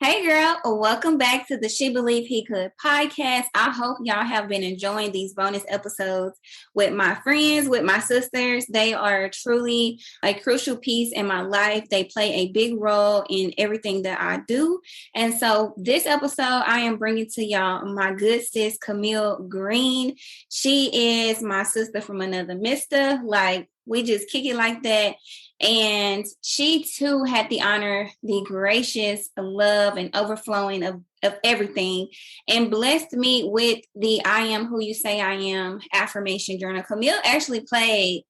Hey girl, welcome back to the She Believe He Could podcast. I hope y'all have been enjoying these bonus episodes with my friends, with my sisters. They are truly a crucial piece in my life. They play a big role in everything that I do. And so this episode, I am bringing to y'all my good sis, Camille Green. She is my sister from another mister. Like, we just kick it like that. And she too had the honor, the gracious love and overflowing of everything, and blessed me with the I am who you say I am affirmation journal. Camille actually played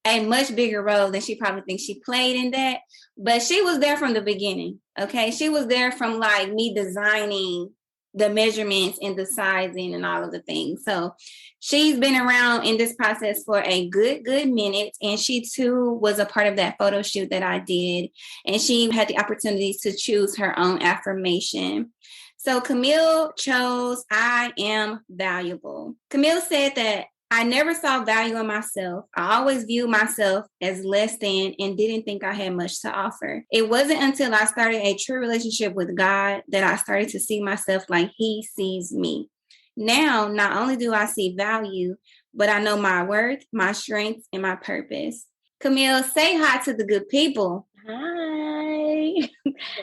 a much bigger role than she probably thinks she played in that, but she was there from the beginning. Okay. She was there from like me designing the measurements and the sizing and all of the things. So she's been around in this process for a good minute. And she too was a part of that photo shoot that I did. And she had the opportunities to choose her own affirmation. So Camille chose, I am valuable. Camille said that I never saw value in myself. I always viewed myself as less than and didn't think I had much to offer. It wasn't until I started a true relationship with God that I started to see myself like He sees me. Now, not only do I see value, but I know my worth, my strengths, and my purpose. Camille, say hi to the good people. Hi.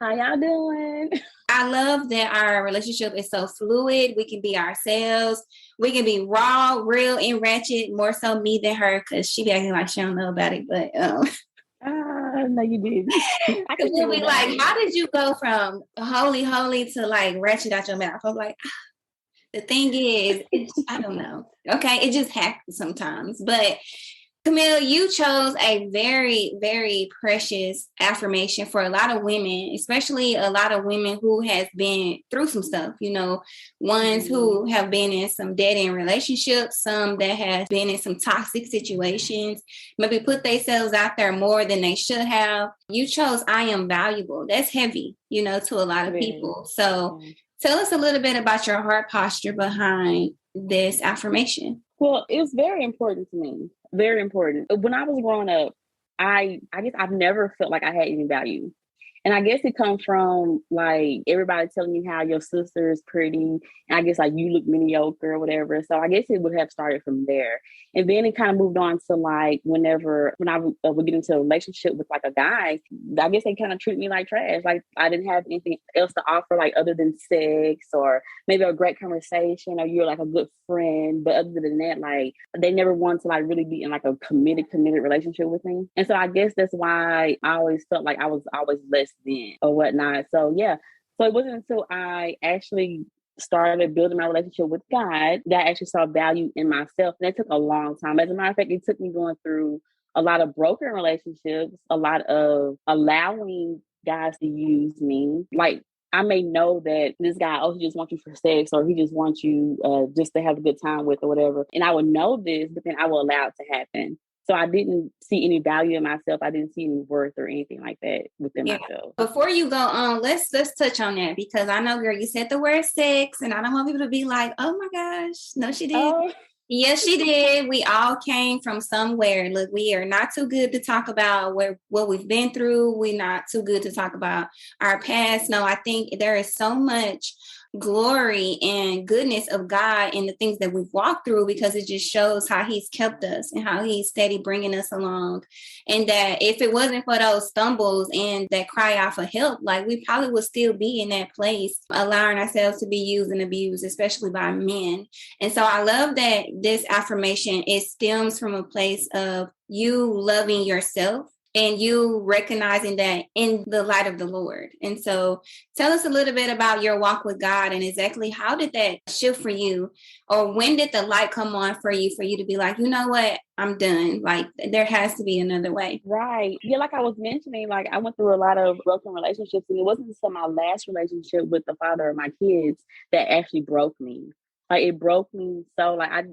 How y'all doing? I love that our relationship is so fluid. We can be ourselves. We can be raw, real, and ratchet. More so me than her, because she be acting like she don't know about it. But no, you didn't. I could be like, how did you go from holy to like ratchet out your mouth? I was like, the thing is, I don't know. Okay, it just happens sometimes. But Camille, you chose a very, very precious affirmation for a lot of women, especially a lot of women who has been through some stuff, ones who have been in some dead-end relationships, some that have been in some toxic situations, maybe put themselves out there more than they should have. You chose I am valuable. That's heavy, to a lot of people. So tell us a little bit about your heart posture behind this affirmation. Well, it was very important to me. Very important. When I was growing up, I guess I've never felt like I had any value. And I guess it comes from like everybody telling you how your sister is pretty. And I guess like you look mediocre or whatever. So I guess it would have started from there. And then it kind of moved on to like when I would get into a relationship with like a guy, I guess they kind of treat me like trash. Like I didn't have anything else to offer, like other than sex or maybe a great conversation or you're like a good friend. But other than that, like they never wanted to like really be in like a committed relationship with me. And so I guess that's why I always felt like I was always less than or whatnot. So yeah. So it wasn't until I actually started building my relationship with God that I actually saw value in myself. And it took a long time. As a matter of fact, it took me going through a lot of broken relationships, a lot of allowing guys to use me. Like I may know that this guy, he just wants you for sex or he just wants you just to have a good time with or whatever. And I would know this, but then I will allow it to happen. So I didn't see any value in myself. I didn't see any worth or anything like that within myself. Before you go on, let's touch on that because I know, girl, you said the word sex and I don't want people to be like, oh my gosh, no, she did. Oh. Yes, she did. We all came from somewhere. Look, we are not too good to talk about what we've been through. We're not too good to talk about our past. No, I think there is so much glory and goodness of God in the things that we've walked through because it just shows how He's kept us and how He's steady bringing us along. And that if it wasn't for those stumbles and that cry out for help, like we probably would still be in that place, allowing ourselves to be used and abused, especially by men. And so I love that this affirmation, it stems from a place of you loving yourself and you recognizing that in the light of the Lord. And so tell us a little bit about your walk with God and exactly how did that shift for you? Or when did the light come on for you to be like, you know what, I'm done. Like there has to be another way. Right. Yeah, like I was mentioning, like I went through a lot of broken relationships and it wasn't until my last relationship with the father of my kids that actually broke me. Like it broke me so like I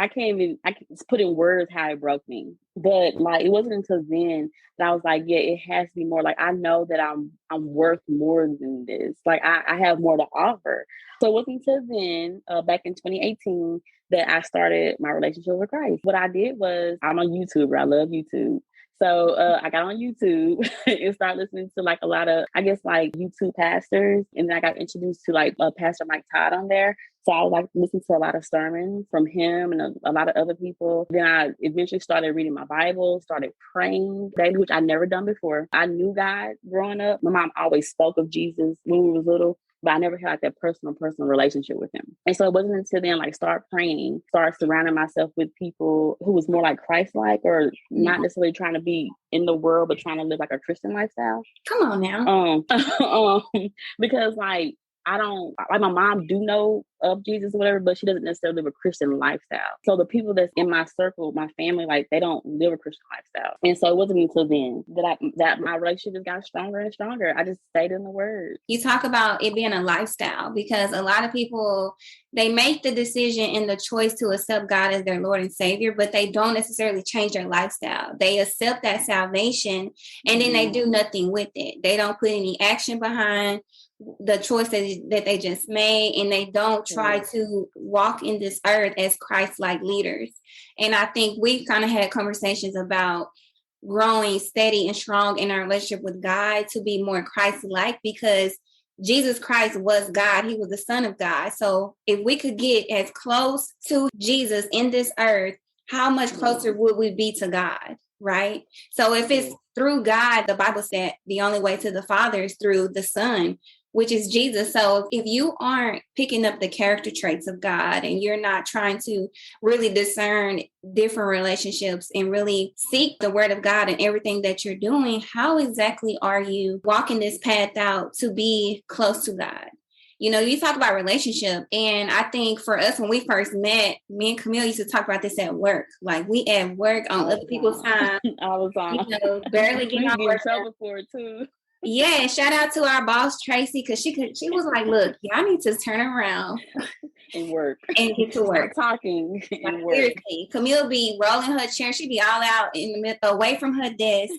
can't put in words how it broke me. But like it wasn't until then that I was like, yeah, it has to be more. Like I know that I'm worth more than this. Like I have more to offer. So it wasn't until then, back in 2018, that I started my relationship with Christ. What I did was I'm a YouTuber. I love YouTube. So I got on YouTube and started listening to like a lot of, I guess, like YouTube pastors. And then I got introduced to like Pastor Mike Todd on there. So I would like listen to a lot of sermons from him and a lot of other people. Then I eventually started reading my Bible, started praying daily, which I'd never done before. I knew God growing up. My mom always spoke of Jesus when we was little, but I never had like that personal relationship with him. And so it wasn't until then, like, start praying, start surrounding myself with people who was more like Christ-like, or not necessarily trying to be in the world, but trying to live like a Christian lifestyle. Come on now. Because like, I don't, like, my mom do know of Jesus or whatever, but she doesn't necessarily live a Christian lifestyle. So the people that's in my circle, my family, like, they don't live a Christian lifestyle. And so it wasn't until then that my relationship just got stronger and stronger. I just stayed in the word. You talk about it being a lifestyle, because a lot of people, they make the decision and the choice to accept God as their Lord and Savior, but they don't necessarily change their lifestyle. They accept that salvation and then they do nothing with it. They don't put any action behind the choice that they just made, and they don't try to walk in this earth as Christ-like leaders. And I think we've kind of had conversations about growing steady and strong in our relationship with God to be more Christ-like, because Jesus Christ was God. He was the Son of God. So if we could get as close to Jesus in this earth, how much closer would we be to God, right? So if it's through God, the Bible said the only way to the Father is through the Son, which is Jesus. So if you aren't picking up the character traits of God and you're not trying to really discern different relationships and really seek the word of God in everything that you're doing, how exactly are you walking this path out to be close to God? You know, you talk about relationship, and I think for us, when we first met, me and Camille used to talk about this at work. Like, we at work on other people's time. All the time. You know, barely getting our work trouble for it too. Yeah, shout out to our boss Tracy, because she was like, "Look, y'all need to turn around and work and get to work." Stop talking and like, work. Seriously, Camille be rolling her chair. She'd be all out in the middle, away from her desk,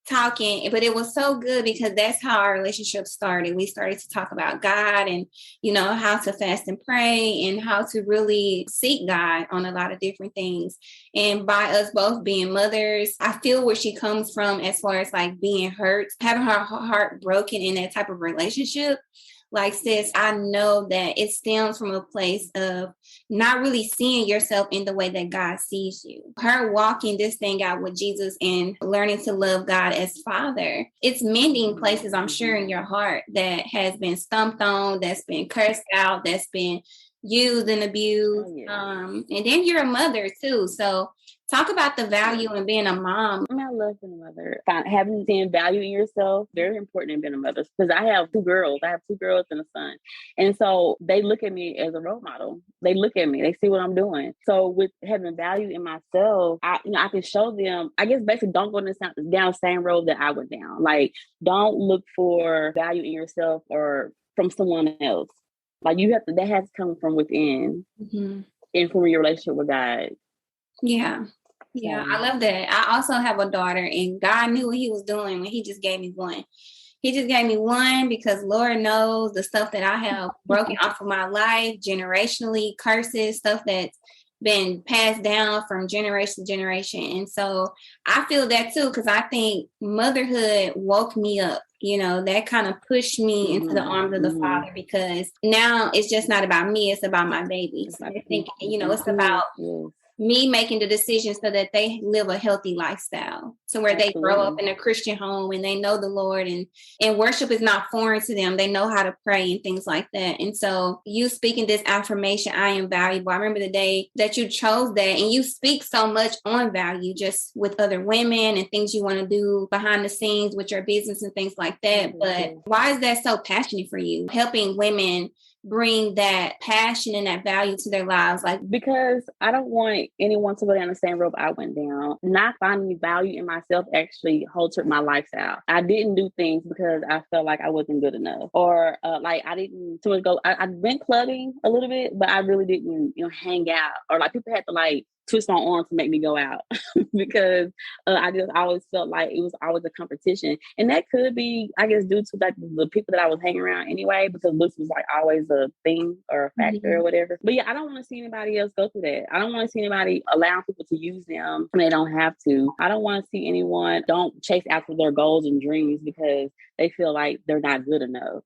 talking. But it was so good because that's how our relationship started. We started to talk about God and, you know, how to fast and pray and how to really seek God on a lot of different things. And by us both being mothers, I feel where she comes from as far as like being hurt, having her heart broken in that type of relationship. Like, sis, I know that it stems from a place of not really seeing yourself in the way that God sees you. Her walking this thing out with Jesus and learning to love God as Father, it's mending places, I'm sure, in your heart that has been stumped on, that's been cursed out, that's been used and abused. And then you're a mother too. So talk about the value in being a mom. I love being a mother. Having seen value in yourself, very important in being a mother. Because I have two girls. I have two girls and a son. And so they look at me as a role model. They look at me. They see what I'm doing. So with having value in myself, I can show them, I guess basically don't go down the same road that I went down. Like, don't look for value in yourself or from someone else. Like, that has to come from within and from your relationship with God. Yeah. Yeah, I love that. I also have a daughter, and God knew what he was doing when he just gave me one. He just gave me one because Lord knows the stuff that I have broken off of my life, generationally, curses, stuff that's been passed down from generation to generation. And so I feel that too, because I think motherhood woke me up. You know, that kind of pushed me into the arms of the Father, because now it's just not about me, it's about my babies. I think, you know, it's about me making the decision so that they live a healthy lifestyle, so where they grow up in a Christian home and they know the Lord, and worship is not foreign to them. They know how to pray and things like that. And so you speaking this affirmation, I am valuable. I remember the day that you chose that, and you speak so much on value just with other women and things you want to do behind the scenes with your business and things like that. But why is that so passionate for you, helping women bring that passion and that value to their lives? Like, because I don't want anyone to go down the same road I went down. Not finding value in myself actually altered my lifestyle. I didn't do things because I felt like I wasn't good enough, or like I didn't too much go. I've been clubbing a little bit, but I really didn't, hang out, or like people had to like twist my arm to make me go out because I just always felt like it was always a competition. And that could be, I guess, due to like the people that I was hanging around anyway, because looks was like always a thing or a factor or whatever. But yeah, I don't want to see anybody else go through that. I don't want to see anybody allowing people to use them when they don't have to. I don't want to see anyone don't chase after their goals and dreams because they feel like they're not good enough.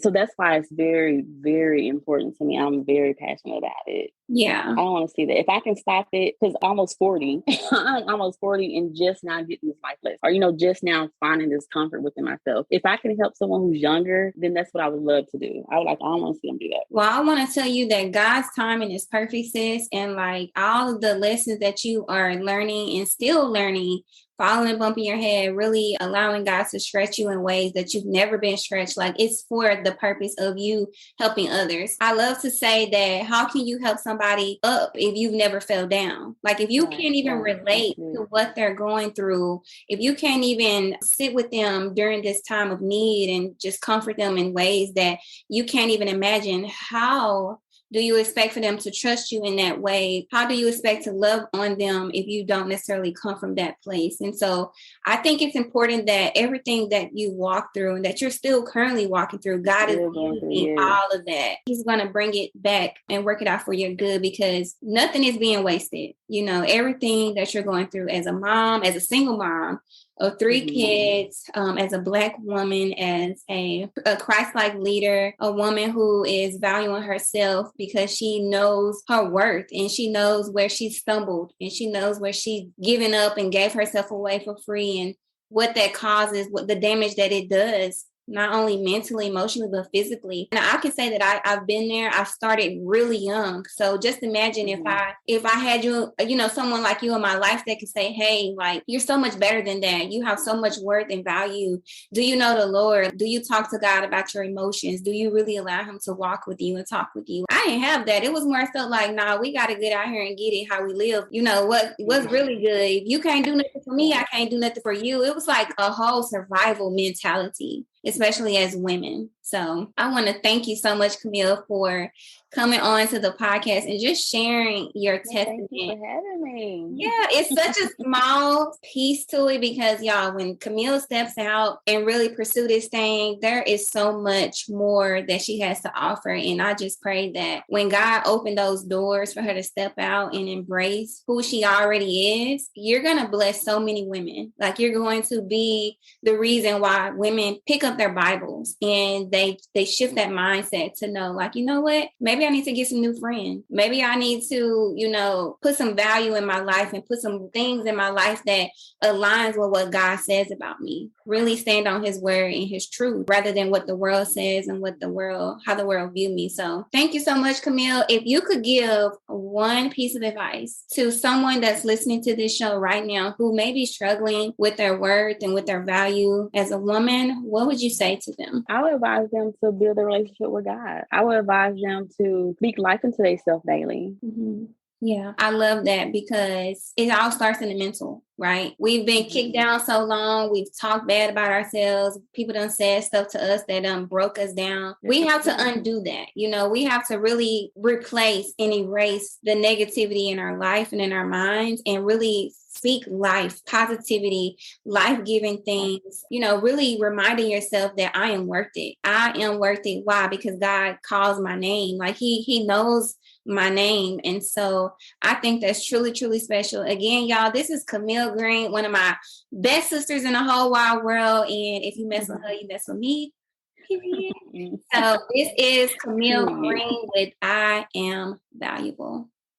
So that's why it's very, very important to me. I'm very passionate about it. Yeah. I don't want to see that. If I can stop it, because I'm almost 40, I'm almost 40 and just now getting this life lesson, or, just now finding this comfort within myself. If I can help someone who's younger, then that's what I would love to do. I don't want to see them do that. Well, I want to tell you that God's timing is perfect, sis. And like all of the lessons that you are learning and still learning, falling and bumping your head, really allowing God to stretch you in ways that you've never been stretched. Like it's for the purpose of you helping others. I love to say that how can you help somebody up if you've never fell down? Like if you can't even relate to what they're going through, if you can't even sit with them during this time of need and just comfort them in ways that you can't even imagine, how do you expect for them to trust you in that way? How do you expect to love on them if you don't necessarily come from that place? And so I think it's important that everything that you walk through and that you're still currently walking through, God is using all of that. He's going to bring it back and work it out for your good because nothing is being wasted. Everything that you're going through as a mom, as a single mom, of 3 kids, as a Black woman, as a Christ-like leader, a woman who is valuing herself because she knows her worth and she knows where she stumbled and she knows where she given up and gave herself away for free and what that causes, what the damage that it does, not only mentally, emotionally, but physically. And I can say that I've been there. I started really young. So just imagine if I had you, someone like you in my life that could say, hey, like, you're so much better than that. You have so much worth and value. Do you know the Lord? Do you talk to God about your emotions? Do you really allow him to walk with you and talk with you? I didn't have that. It was more so like, nah, we got to get out here and get it how we live. What's really good. If you can't do nothing for me, I can't do nothing for you. It was like a whole survival mentality, especially as women. So I want to thank you so much, Camille, for coming on to the podcast and just sharing your testament. Thank you for having me. Yeah, it's such a small piece to it because, y'all, when Camille steps out and really pursue this thing, there is so much more that she has to offer. And I just pray that when God opened those doors for her to step out and embrace who she already is, you're going to bless so many women. Like you're going to be the reason why women pick up their Bibles and they shift that mindset to know, like, you know what, maybe I need to get some new friends. Maybe I need to, put some value in my life and put some things in my life that aligns with what God says about me. Really stand on his word and his truth rather than what the world says and how the world view me. So thank you so much, Camille. If you could give one piece of advice to someone that's listening to this show right now who may be struggling with their worth and with their value as a woman, what would you say to them? I would advise them to build a relationship with God. I would advise them to speak life into themselves daily. Yeah, I love that because it all starts in the mental, right? We've been kicked down so long. We've talked bad about ourselves. People done said stuff to us that broke us down. We have to undo that. We have to really replace and erase the negativity in our life and in our minds and really speak life, positivity, life-giving things, really reminding yourself that I am worth it. I am worth it. Why? Because God calls my name. Like he knows my name. And so I think that's truly, truly special. Again, y'all, this is Camille Green, one of my best sisters in the whole wide world. And if you mess with her, you mess with me. So this is Camille Green with I Am Valuable.